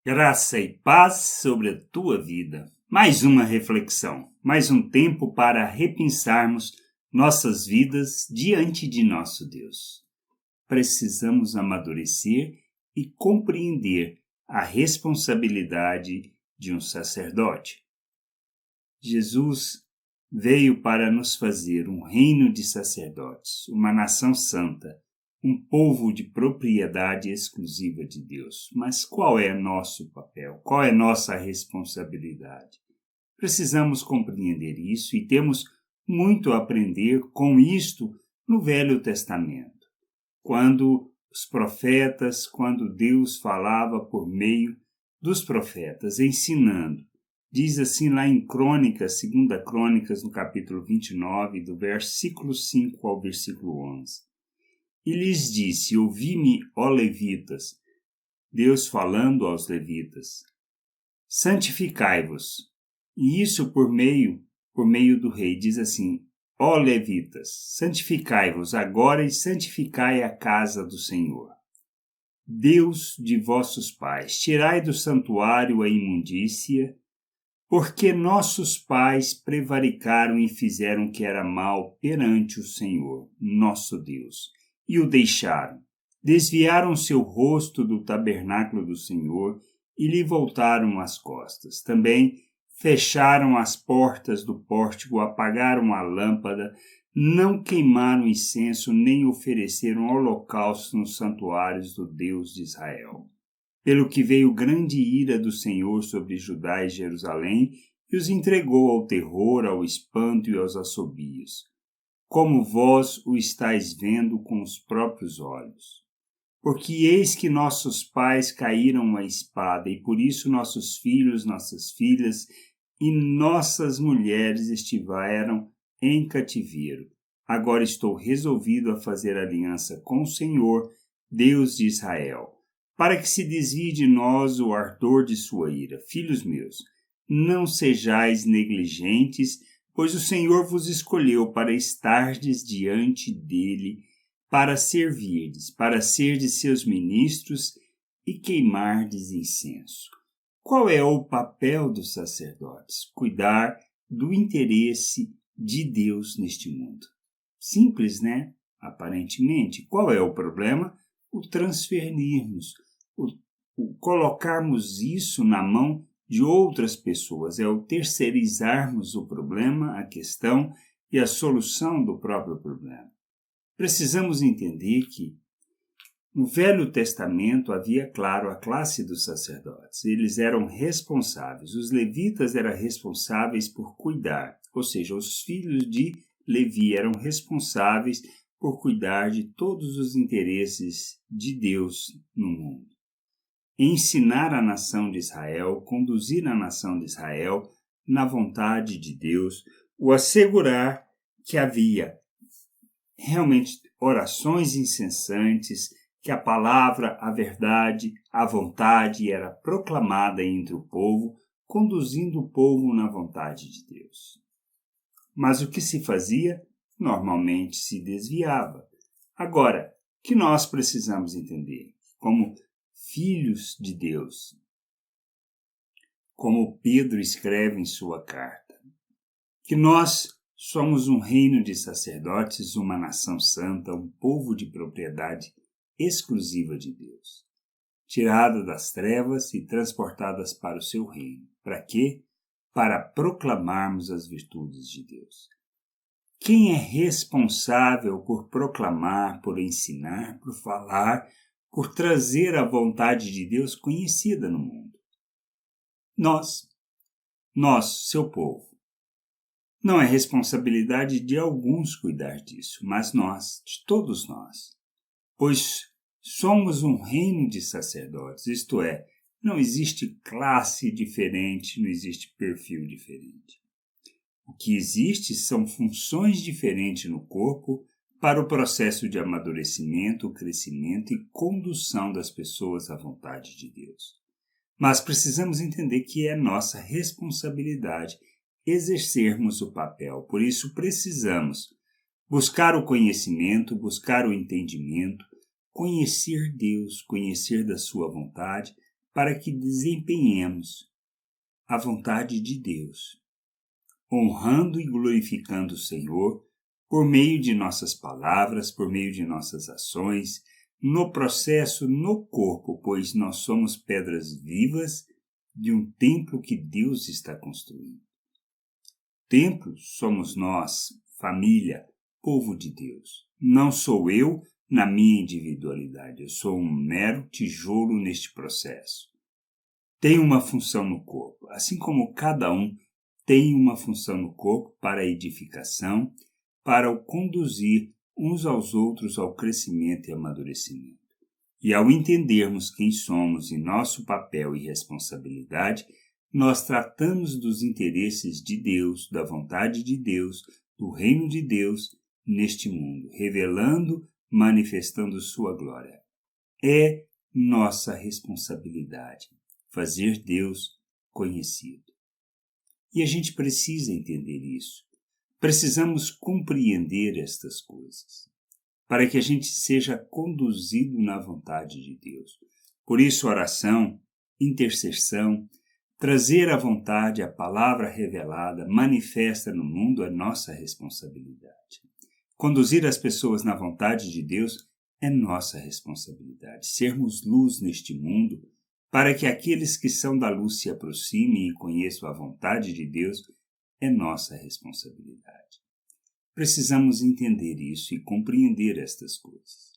Graça e paz sobre a tua vida. Mais uma reflexão, mais um tempo para repensarmos nossas vidas diante de nosso Deus. Precisamos amadurecer e compreender a responsabilidade de um sacerdote. Jesus veio para nos fazer um reino de sacerdotes, uma nação santa, um povo de propriedade exclusiva de Deus. Mas qual é nosso papel? Qual é nossa responsabilidade? Precisamos compreender isso e temos muito a aprender com isto no Velho Testamento. Quando Deus falava por meio dos profetas, ensinando. Diz assim lá em Crônicas, 2 Crônicas, no capítulo 29, do versículo 5 ao versículo 11. E lhes disse: ouvi-me, ó levitas, Deus falando aos levitas, santificai-vos. E isso por meio do rei, diz assim: ó levitas, santificai-vos agora e santificai a casa do Senhor, Deus de vossos pais. Tirai do santuário a imundícia, porque nossos pais prevaricaram e fizeram o que era mal perante o Senhor, nosso Deus, e o deixaram. Desviaram seu rosto do tabernáculo do Senhor e lhe voltaram as costas. Também fecharam as portas do pórtico, apagaram a lâmpada, não queimaram incenso, nem ofereceram holocausto nos santuários do Deus de Israel. Pelo que veio grande ira do Senhor sobre Judá e Jerusalém, e os entregou ao terror, ao espanto e aos assobios, como vós o estáis vendo com os próprios olhos. Porque eis que nossos pais caíram à espada, e por isso nossos filhos, nossas filhas e nossas mulheres estiveram em cativeiro. Agora estou resolvido a fazer aliança com o Senhor, Deus de Israel, para que se desvie de nós o ardor de sua ira. Filhos meus, não sejais negligentes, pois o Senhor vos escolheu para estardes diante dele, para servirdes, para serdes seus ministros e queimardes incenso. Qual é o papel dos sacerdotes? Cuidar do interesse de Deus neste mundo. Simples, né? Aparentemente. Qual é o problema? O transferirmos, o colocarmos isso na mão de outras pessoas, é o terceirizarmos o problema, a questão e a solução do próprio problema. Precisamos entender que no Velho Testamento havia, claro, a classe dos sacerdotes. Eles eram responsáveis, os levitas eram responsáveis por cuidar, ou seja, os filhos de Levi eram responsáveis por cuidar de todos os interesses de Deus no mundo. Ensinar a nação de Israel, conduzir a nação de Israel na vontade de Deus, o assegurar que havia realmente orações incessantes, que a palavra, a verdade, a vontade era proclamada entre o povo, conduzindo o povo na vontade de Deus. Mas o que se fazia? Normalmente se desviava. Agora, o que nós precisamos entender? Como filhos de Deus, como Pedro escreve em sua carta, que nós somos um reino de sacerdotes, uma nação santa, um povo de propriedade exclusiva de Deus, tirada das trevas e transportadas para o seu reino. Para quê? Para proclamarmos as virtudes de Deus. Quem é responsável por proclamar, por ensinar, por falar, por trazer a vontade de Deus conhecida no mundo? Nós, seu povo. Não é responsabilidade de alguns cuidar disso, mas nós, de todos nós. Pois somos um reino de sacerdotes, isto é, não existe classe diferente, não existe perfil diferente. O que existe são funções diferentes no corpo para o processo de amadurecimento, crescimento e condução das pessoas à vontade de Deus. Mas precisamos entender que é nossa responsabilidade exercermos o papel. Por isso precisamos buscar o conhecimento, buscar o entendimento, conhecer Deus, conhecer da sua vontade, para que desempenhemos a vontade de Deus, honrando e glorificando o Senhor por meio de nossas palavras, por meio de nossas ações, no processo, no corpo, pois nós somos pedras vivas de um templo que Deus está construindo. Templo somos nós, família, povo de Deus. Não sou eu na minha individualidade, eu sou um mero tijolo neste processo. Tenho uma função no corpo, assim como cada um tem uma função no corpo para a edificação, para o conduzir uns aos outros ao crescimento e amadurecimento. E ao entendermos quem somos e nosso papel e responsabilidade, nós tratamos dos interesses de Deus, da vontade de Deus, do reino de Deus neste mundo, revelando, manifestando sua glória. É nossa responsabilidade fazer Deus conhecido. E a gente precisa entender isso. Precisamos compreender estas coisas, para que a gente seja conduzido na vontade de Deus. Por isso, oração, intercessão, trazer à vontade a palavra revelada, manifesta no mundo, é nossa responsabilidade. Conduzir as pessoas na vontade de Deus é nossa responsabilidade. Sermos luz neste mundo, para que aqueles que são da luz se aproximem e conheçam a vontade de Deus, é nossa responsabilidade. Precisamos entender isso e compreender estas coisas,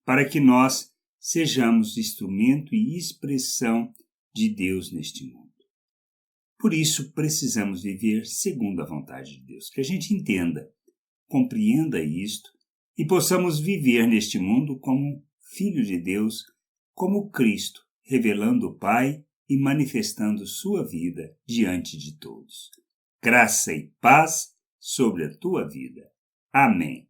para que nós sejamos instrumento e expressão de Deus neste mundo. Por isso, precisamos viver segundo a vontade de Deus, que a gente entenda, compreenda isto e possamos viver neste mundo como Filho de Deus, como Cristo, revelando o Pai e manifestando sua vida diante de todos. Graça e paz sobre a tua vida. Amém.